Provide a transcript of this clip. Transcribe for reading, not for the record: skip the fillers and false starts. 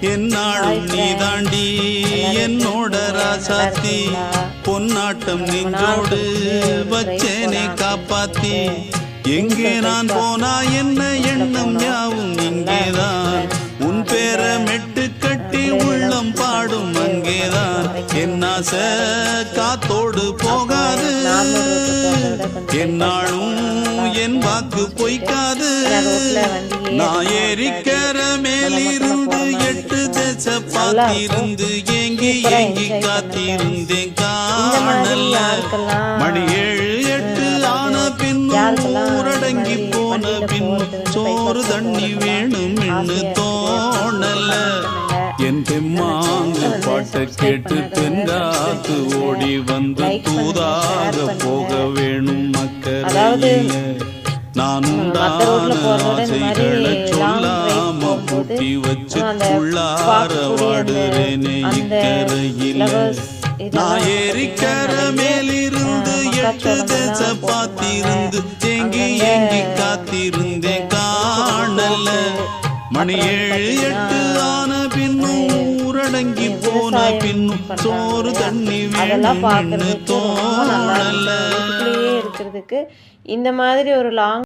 என்னாலும் நீ தாண்டி என்னோட ராசாத்தி பொன்னாட்டம் நெஞ்சோடு வச்சேனே காப்பாத்தி எங்கே நான் போனா என்ன எண்ணம் யாவும் இங்கேதான் உன் பேர மெட்டு கட்டி உள்ளம் பாடும் அங்கேதான் என்னாச காத்தோடு போகாது என்னாலும் என் வாக்கு பொய்க்காது நான் ஏறிக்கிற மேலிருந்து 8 தேச பார்த்திருந்து ஏங்கி ஏங்கி காத்திருந்தேன் காணல மணி 7 8 ஆன பின்னும் ஊரடங்கி போன பின்னும் சோறு தண்ணி வேணும் என்று தோணல என் தெம்மாங்கு பாட்டை கேட்டு தென்காத்து ஓடி வந்து தூதாக போக வேணும் மக்களையில நான் உண்டான ஆசைகளை சொல்லாம பூட்டி வச்சு உள்ளார வாடுறேனே இக்கரையில நான் ஏறிக்கிற மேலிருந்து 8 தேச பார்த்திருந்து ஏங்கி ஏங்கி காத்திருந்தேன் காணல மணி 7 8 ஆன பின்னும் ஊரடங்கி போன பின்னும் சோறு தண்ணி வேணும்னு தோணல இருக்கிறதுக்கு இந்த மாதிரி ஒரு லாங்